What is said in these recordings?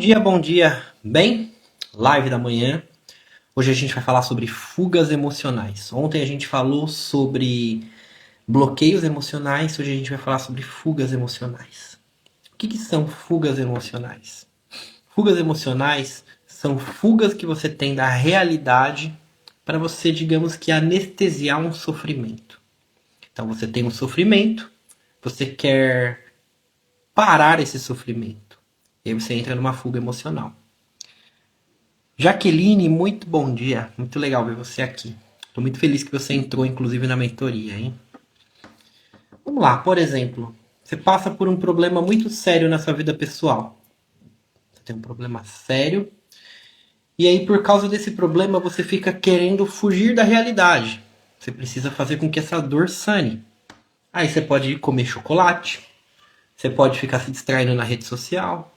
Bom dia. Bem, live da manhã. Hoje a gente vai falar sobre fugas emocionais. Ontem a gente falou sobre bloqueios emocionais, hoje a gente vai falar sobre fugas emocionais. O que são fugas emocionais? Fugas emocionais são fugas que você tem da realidade para você, digamos que, anestesiar um sofrimento. Então você tem um sofrimento, você quer parar esse sofrimento. E aí você entra numa fuga emocional. Jaqueline, muito bom dia. Muito legal ver você aqui. Estou muito feliz que você entrou, inclusive, na mentoria, hein? Vamos lá, por exemplo, você passa por um problema muito sério na sua vida pessoal. Você tem um problema sério. E aí, por causa desse problema, você fica querendo fugir da realidade. Você precisa fazer com que essa dor sane. Aí você pode comer chocolate. Você pode ficar se distraindo na rede social.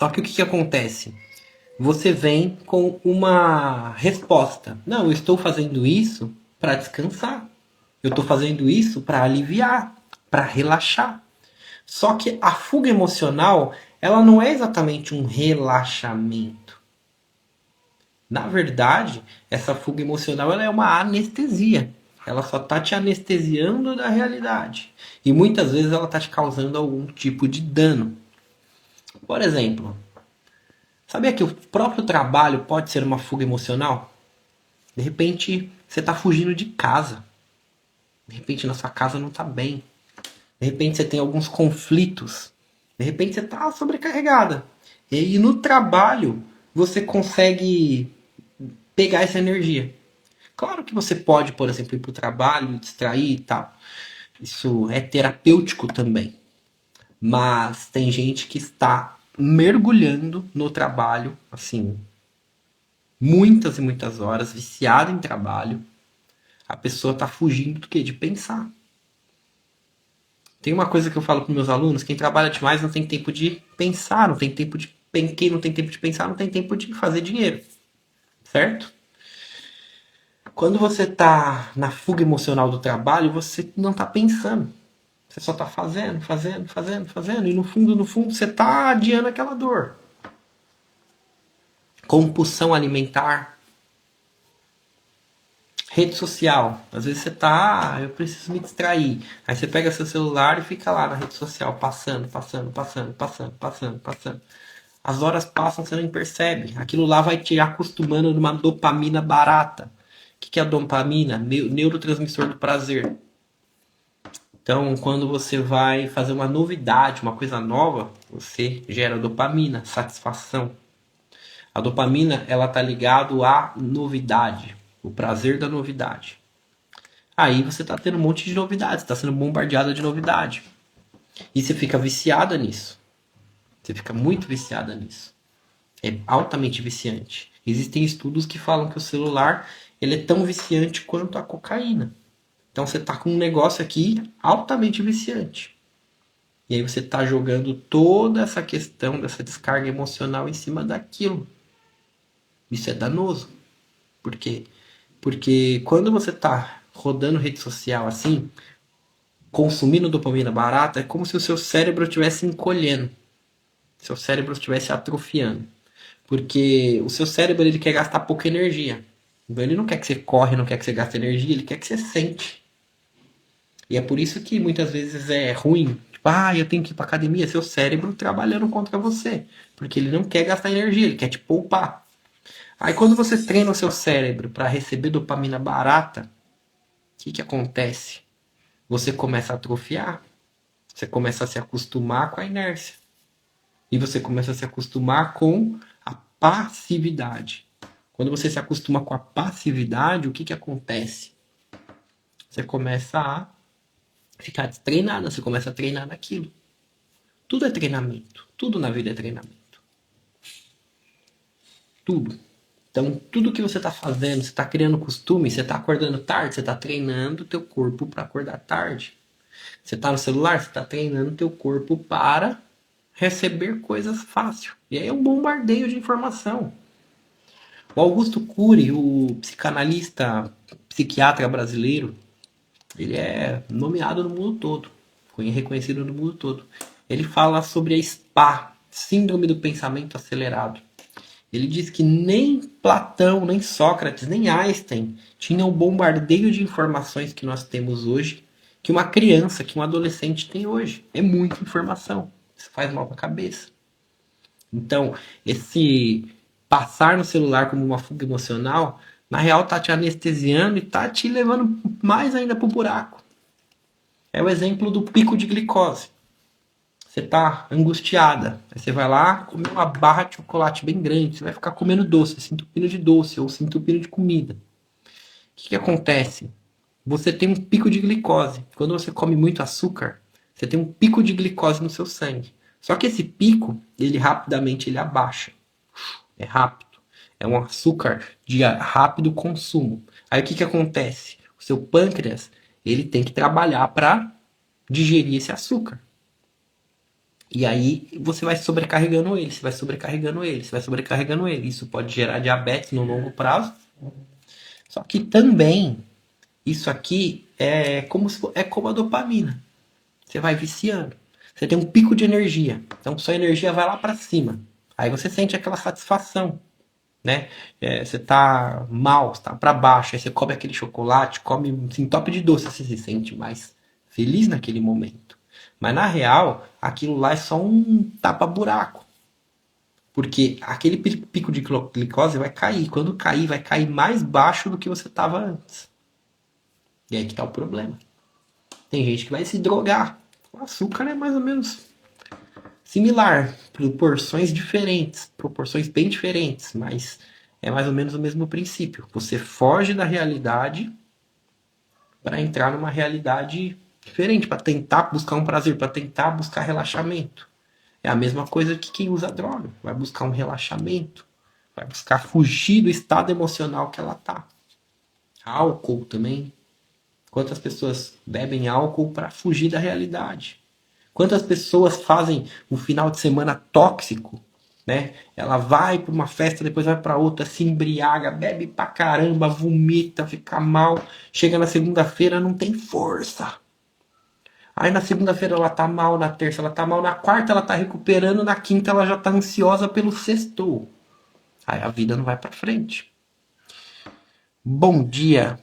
Só que o que acontece? Você vem com uma resposta. Não, eu estou fazendo isso para descansar. Eu estou fazendo isso para aliviar, para relaxar. Só que a fuga emocional, ela não é exatamente um relaxamento. Na verdade, essa fuga emocional ela é uma anestesia. Ela só está te anestesiando da realidade. E muitas vezes ela está te causando algum tipo de dano. Por exemplo, sabia que o próprio trabalho pode ser uma fuga emocional? De repente, você está fugindo de casa. De repente, na sua casa não está bem. De repente, você tem alguns conflitos. De repente, você está sobrecarregada. E no trabalho, você consegue pegar essa energia. Claro que você pode, por exemplo, ir para o trabalho, distrair e tal. Isso é terapêutico também. Mas tem gente que está mergulhando no trabalho, assim, muitas e muitas horas, viciada em trabalho. A pessoa está fugindo do quê? De pensar. Tem uma coisa que eu falo para meus alunos: quem trabalha demais não tem tempo de pensar, não tem tempo de quem não tem tempo de pensar, não tem tempo de fazer dinheiro, certo? Quando você está na fuga emocional do trabalho, você não está pensando. Você só está fazendo, fazendo, fazendo, fazendo. E no fundo, você está adiando aquela dor. Compulsão alimentar. Rede social. Às vezes você tá, eu preciso me distrair. Aí você pega seu celular e fica lá na rede social, passando, passando, passando, passando, passando, passando. As horas passam, você nem percebe. Aquilo lá vai te acostumando numa dopamina barata. O que é a dopamina? Neurotransmissor do prazer. Então, quando você vai fazer uma novidade, uma coisa nova, você gera dopamina, satisfação. A dopamina, ela tá ligado à novidade, o prazer da novidade. Aí você tá tendo um monte de novidades, está sendo bombardeada de novidade. E você fica viciada nisso. Você fica muito viciada nisso. É altamente viciante. Existem estudos que falam que o celular ele é tão viciante quanto a cocaína. Então você tá com um negócio aqui altamente viciante. E aí você tá jogando toda essa questão dessa descarga emocional em cima daquilo. Isso é danoso. Por quê? Porque quando você tá rodando rede social assim, consumindo dopamina barata, é como se o seu cérebro estivesse encolhendo. Seu cérebro estivesse atrofiando. Porque o seu cérebro ele quer gastar pouca energia. Então ele não quer que você corre, não quer que você gaste energia, ele quer que você sente. E é por isso que muitas vezes é ruim. Tipo, eu tenho que ir pra academia. Seu cérebro trabalhando contra você. Porque ele não quer gastar energia, ele quer te poupar. Aí quando você treina o seu cérebro para receber dopamina barata, o que acontece? Você começa a atrofiar. Você começa a se acostumar com a inércia. E você começa a se acostumar com a passividade. Quando você se acostuma com a passividade, o que acontece? Você começa a ficar destreinada, você começa a treinar naquilo. Tudo é treinamento. Tudo na vida é treinamento. Tudo. Então, tudo que você está fazendo, você está criando costume, você está acordando tarde, você está treinando o teu corpo para acordar tarde. Você está no celular, você está treinando o teu corpo para receber coisas fácil. E aí é um bombardeio de informação. O Augusto Cury, o psicanalista, psiquiatra brasileiro, ele é nomeado no mundo todo, foi reconhecido no mundo todo. Ele fala sobre a spa. Síndrome do pensamento acelerado. Ele diz que nem Platão, nem Sócrates, nem Einstein tinham o bombardeio de informações que nós temos hoje, que uma criança, que um adolescente tem hoje. É muita informação. Isso faz mal para a cabeça. Então, esse passar no celular como uma fuga emocional, na real tá te anestesiando e tá te levando mais ainda pro buraco. É o exemplo do pico de glicose. Você tá angustiada, aí você vai lá comer uma barra de chocolate bem grande, você vai ficar comendo doce, se entupindo de doce ou se entupindo de comida. O que acontece? Você tem um pico de glicose. Quando você come muito açúcar, você tem um pico de glicose no seu sangue. Só que esse pico, ele rapidamente ele abaixa. É rápido. É um açúcar de rápido consumo. Aí o que acontece? O seu pâncreas, ele tem que trabalhar para digerir esse açúcar. E aí você vai sobrecarregando ele, você vai sobrecarregando ele, você vai sobrecarregando ele. Isso pode gerar diabetes no longo prazo. Só que também isso aqui é como a dopamina. Você vai viciando. Você tem um pico de energia. Então sua energia vai lá para cima. Aí você sente aquela satisfação, né? Você tá mal, você tá para baixo, aí você come aquele chocolate, come assim, top de doce, você se sente mais feliz naquele momento. Mas na real, aquilo lá é só um tapa-buraco. Porque aquele pico de glicose vai cair. Quando cair, vai cair mais baixo do que você estava antes. E aí que tá o problema. Tem gente que vai se drogar. O açúcar é mais ou menos similar, proporções diferentes, proporções bem diferentes, mas é mais ou menos o mesmo princípio. Você foge da realidade para entrar numa realidade diferente, para tentar buscar um prazer, para tentar buscar relaxamento. É a mesma coisa que quem usa droga, vai buscar um relaxamento, vai buscar fugir do estado emocional que ela tá. Álcool também. Quantas pessoas bebem álcool para fugir da realidade? Quantas pessoas fazem um final de semana tóxico, né? Ela vai para uma festa, depois vai para outra, se embriaga, bebe pra caramba, vomita, fica mal, chega na segunda-feira não tem força. Aí na segunda-feira ela tá mal, na terça ela tá mal, na quarta ela tá recuperando, na quinta ela já tá ansiosa pelo sextou. Aí a vida não vai para frente. Bom dia.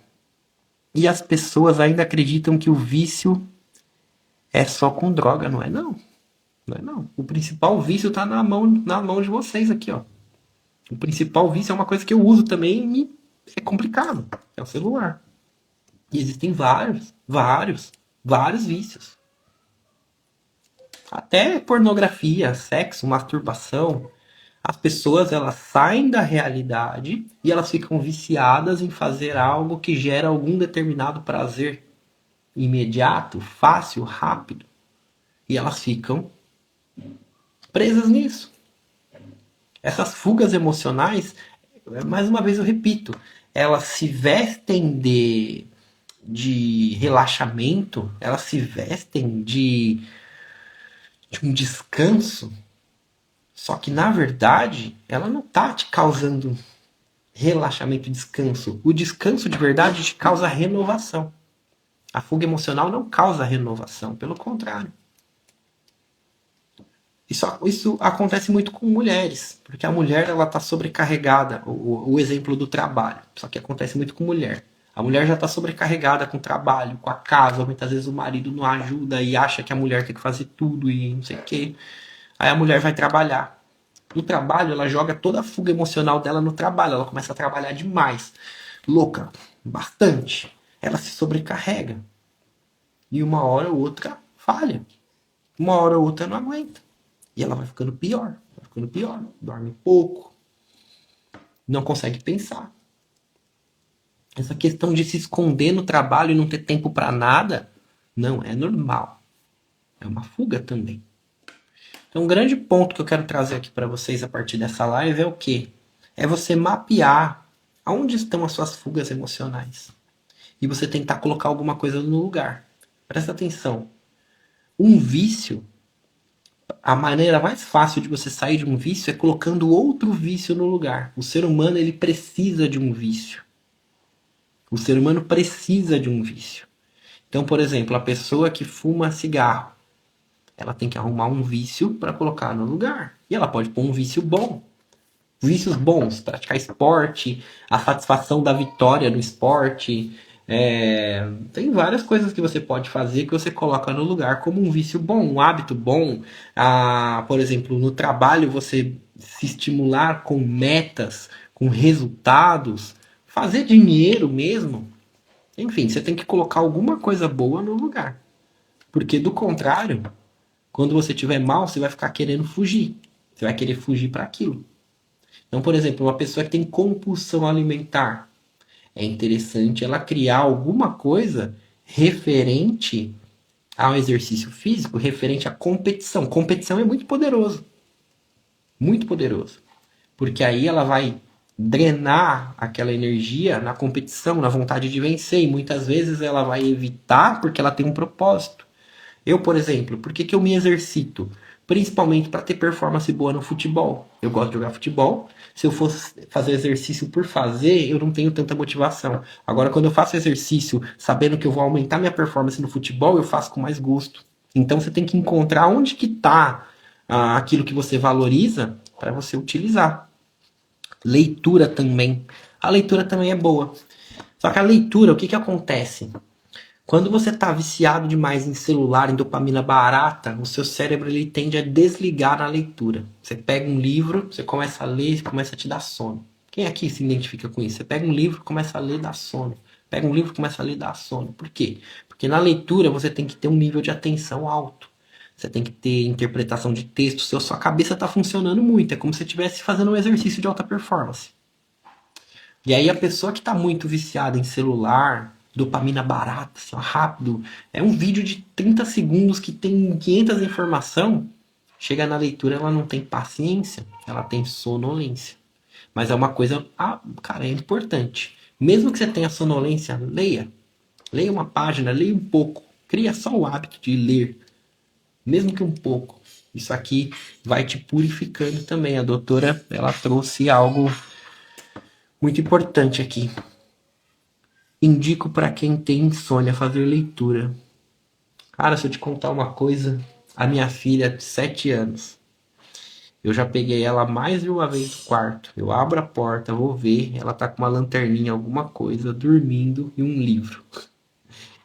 E as pessoas ainda acreditam que o vício é só com droga, não é não. Não é não. O principal vício tá na mão de vocês aqui, ó. O principal vício é uma coisa que eu uso também e é complicado. É o celular. E existem vários vícios. Até pornografia, sexo, masturbação. As pessoas elas saem da realidade e elas ficam viciadas em fazer algo que gera algum determinado prazer imediato, fácil, rápido. E elas ficam presas nisso. Essas fugas emocionais, mais uma vez eu repito, elas se vestem de relaxamento, elas se vestem de um descanso, só que na verdade ela não está te causando relaxamento e descanso. O descanso de verdade te causa renovação. A fuga emocional não causa renovação, pelo contrário. Isso acontece muito com mulheres, porque a mulher ela está sobrecarregada. O exemplo do trabalho, só que acontece muito com mulher. A mulher já está sobrecarregada com o trabalho, com a casa, muitas vezes o marido não ajuda e acha que a mulher tem que fazer tudo e não sei o quê. Aí a mulher vai trabalhar. No trabalho, ela joga toda a fuga emocional dela no trabalho, ela começa a trabalhar demais, louca, bastante. Ela se sobrecarrega. E uma hora ou outra falha. Uma hora ou outra não aguenta. E ela vai ficando pior, dorme pouco, não consegue pensar. Essa questão de se esconder no trabalho e não ter tempo para nada, não é normal. É uma fuga também. Então, um grande ponto que eu quero trazer aqui para vocês a partir dessa live é o quê? É você mapear aonde estão as suas fugas emocionais. E você tentar colocar alguma coisa no lugar. Presta atenção. Um vício, a maneira mais fácil de você sair de um vício é colocando outro vício no lugar. O ser humano ele precisa de um vício. O ser humano precisa de um vício. Então, por exemplo, a pessoa que fuma cigarro, ela tem que arrumar um vício para colocar no lugar. E ela pode pôr um vício bom. Vícios bons, praticar esporte, a satisfação da vitória no esporte. Tem várias coisas que você pode fazer que você coloca no lugar como um vício bom, um hábito bom. Por exemplo, no trabalho você se estimular com metas, com resultados, fazer dinheiro mesmo. Enfim, você tem que colocar alguma coisa boa no lugar. Porque do contrário, quando você estiver mal, você vai ficar querendo fugir. Você vai querer fugir para aquilo. Então, por exemplo, uma pessoa que tem compulsão alimentar, é interessante ela criar alguma coisa referente ao exercício físico, referente à competição. Competição é muito poderoso. Muito poderoso. Porque aí ela vai drenar aquela energia na competição, na vontade de vencer. E muitas vezes ela vai evitar porque ela tem um propósito. Eu, por exemplo, por que, que eu me exercito? Principalmente para ter performance boa no futebol. Eu gosto de jogar futebol. Se eu fosse fazer exercício por fazer, eu não tenho tanta motivação. Agora, quando eu faço exercício sabendo que eu vou aumentar minha performance no futebol, eu faço com mais gosto. Então você tem que encontrar onde que está aquilo que você valoriza para você utilizar. Leitura também. A leitura também é boa. Só que a leitura, o que, que acontece? Quando você está viciado demais em celular, em dopamina barata, o seu cérebro ele tende a desligar na leitura. Você pega um livro, você começa a ler, começa a te dar sono. Quem aqui se identifica com isso? Você pega um livro, começa a ler, dá sono. Pega um livro, começa a ler, dá sono. Por quê? Porque na leitura você tem que ter um nível de atenção alto. Você tem que ter interpretação de texto. Sua cabeça está funcionando muito. É como se você estivesse fazendo um exercício de alta performance. E aí a pessoa que está muito viciada em celular, dopamina barata, assim, ó, rápido, é um vídeo de 30 segundos que tem 500 informação, chega na leitura ela não tem paciência, ela tem sonolência. Mas é uma coisa, cara, é importante. Mesmo que você tenha sonolência, leia. Leia uma página, leia um pouco. Cria só o hábito de ler, mesmo que um pouco. Isso aqui vai te purificando também. A doutora, ela trouxe algo muito importante aqui. Indico para quem tem insônia fazer leitura. Cara, se eu te contar uma coisa, a minha filha de 7 anos, eu já peguei ela mais de uma vez no quarto. Eu abro a porta, vou ver, ela tá com uma lanterninha, alguma coisa, dormindo e um livro.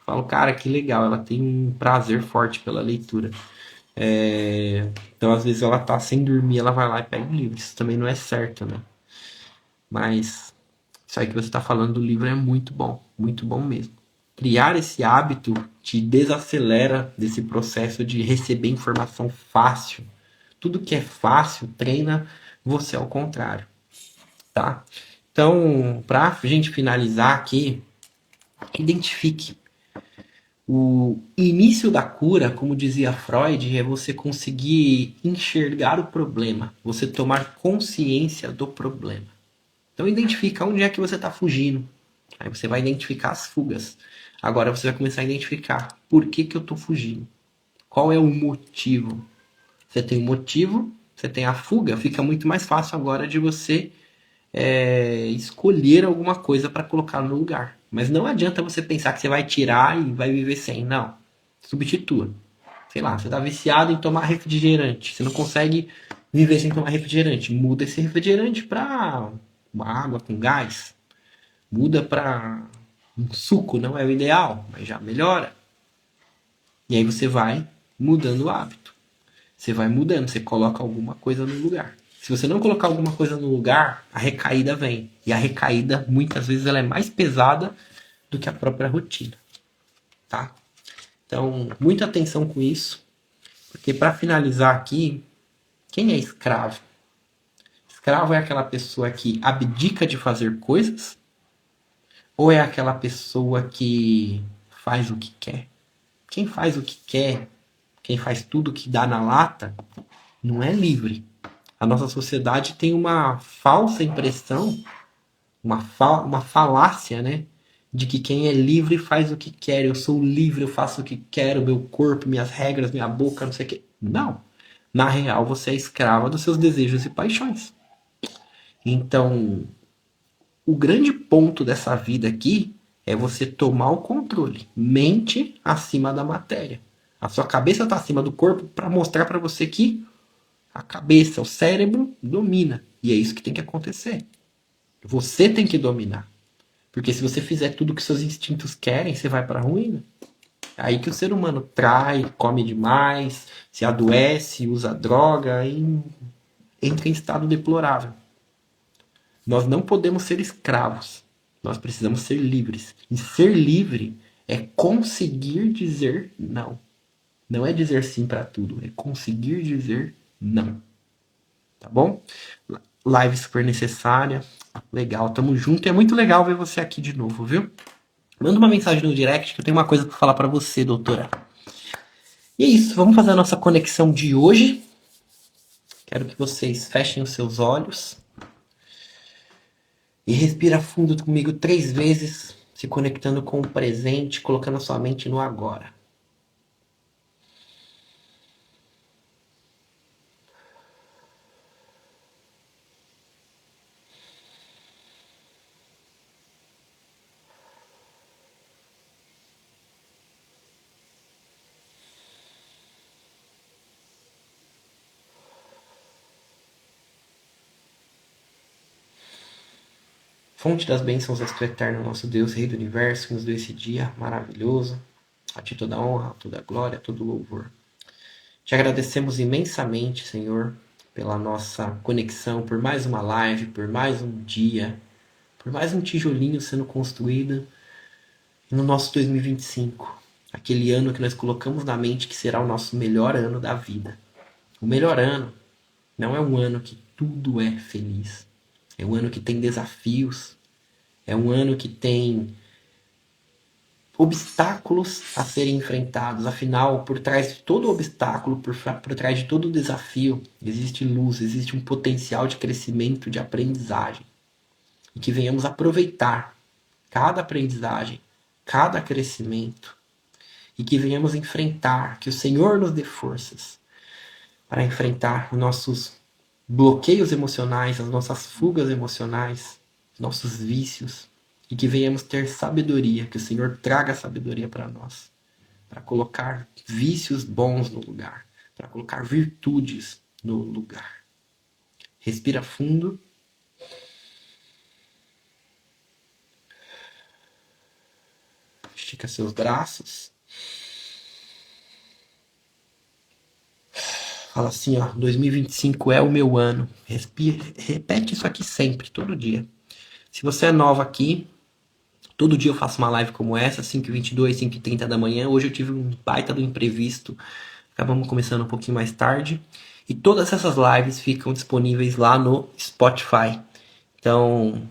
Falo, cara, que legal, ela tem um prazer forte pela leitura. Então, às vezes, ela tá sem dormir, ela vai lá e pega um livro. Isso também não é certo, né? Mas isso aí que você está falando do livro é muito bom mesmo. Criar esse hábito te desacelera desse processo de receber informação fácil. Tudo que é fácil treina você ao contrário, tá? Então, para a gente finalizar aqui, identifique o início da cura, como dizia Freud, é você conseguir enxergar o problema, você tomar consciência do problema. Então identifica onde é que você está fugindo. Aí você vai identificar as fugas. Agora você vai começar a identificar por que, que eu estou fugindo. Qual é o motivo? Você tem o motivo, você tem a fuga, fica muito mais fácil agora de você escolher alguma coisa para colocar no lugar. Mas não adianta você pensar que você vai tirar e vai viver sem. Não. Substitua. Sei lá, você está viciado em tomar refrigerante. Você não consegue viver sem tomar refrigerante. Muda esse refrigerante para uma água com gás. Muda para um suco, não é o ideal, mas já melhora. E aí você vai mudando o hábito. Você vai mudando, você coloca alguma coisa no lugar. Se você não colocar alguma coisa no lugar, a recaída vem. E a recaída, muitas vezes, ela é mais pesada do que a própria rotina. Tá? Então, muita atenção com isso. Porque para finalizar aqui, quem é escravo? Escravo é aquela pessoa que abdica de fazer coisas? Ou é aquela pessoa que faz o que quer? Quem faz o que quer, quem faz tudo o que dá na lata, não é livre. A nossa sociedade tem uma falsa impressão, uma falácia, né? De que quem é livre faz o que quer. Eu sou livre, eu faço o que quero, meu corpo, minhas regras, minha boca, não sei o quê. Não. Na real, você é escrava dos seus desejos e paixões. Então, o grande ponto dessa vida aqui é você tomar o controle. Mente acima da matéria. A sua cabeça está acima do corpo para mostrar para você que A cabeça, o cérebro domina. E é isso que tem que acontecer. Você tem que dominar. Porque se você fizer tudo que seus instintos querem, você vai pra ruína. É aí que o ser humano trai, come demais, se adoece, usa droga e entra em estado deplorável. Nós não podemos ser escravos. Nós precisamos ser livres. E ser livre é conseguir dizer não. Não é dizer sim para tudo, é conseguir dizer não. Tá bom? Live super necessária. Legal, tamo junto. E é muito legal ver você aqui de novo, viu? Manda uma mensagem no direct que eu tenho uma coisa para falar para você, doutora. E é isso, vamos fazer a nossa conexão de hoje. Quero que vocês fechem os seus olhos e respira fundo comigo 3 vezes, se conectando com o presente, colocando a sua mente no agora. Fonte das bênçãos és tu eterno, nosso Deus, Rei do Universo, que nos deu esse dia maravilhoso. A ti toda a honra, toda a glória, todo o louvor. Te agradecemos imensamente, Senhor, pela nossa conexão, por mais uma live, por mais um dia, por mais um tijolinho sendo construído no nosso 2025. Aquele ano que nós colocamos na mente que será o nosso melhor ano da vida. O melhor ano não é um ano que tudo é feliz. É um ano que tem desafios. É um ano que tem obstáculos a serem enfrentados. Afinal, por trás de todo obstáculo, por trás de todo desafio, existe luz, existe um potencial de crescimento, de aprendizagem. E que venhamos aproveitar cada aprendizagem, cada crescimento. E que venhamos enfrentar, que o Senhor nos dê forças para enfrentar os nossos bloqueios emocionais, as nossas fugas emocionais, nossos vícios, e que venhamos ter sabedoria, que o Senhor traga sabedoria para nós, para colocar vícios bons no lugar, para colocar virtudes no lugar. Respira fundo. Estica seus braços. Fala assim, ó, 2025 é o meu ano. Respira, repete isso aqui sempre, todo dia. Se você é nova aqui, todo dia eu faço uma live como essa, 5h22, 5h30 da manhã. Hoje eu tive um baita do imprevisto. Acabamos começando um pouquinho mais tarde. E todas essas lives ficam disponíveis lá no Spotify. Então,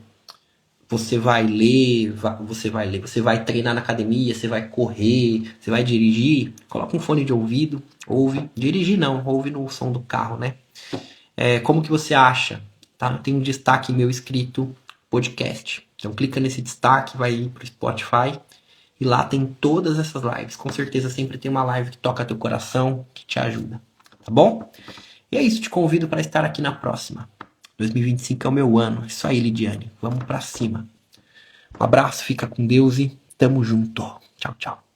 você vai ler, você vai treinar na academia, você vai correr, você vai dirigir, coloca um fone de ouvido, ouve. Dirigir não, ouve no som do carro, né? Como que você acha? Tá? Tem um destaque meu escrito podcast. Então clica nesse destaque, vai ir pro Spotify e lá tem todas essas lives. Com certeza sempre tem uma live que toca teu coração, que te ajuda. Tá bom? E é isso, te convido para estar aqui na próxima. 2025 é o meu ano. Isso aí, Lidiane. Vamos pra cima. Um abraço, fica com Deus e tamo junto. Tchau, tchau.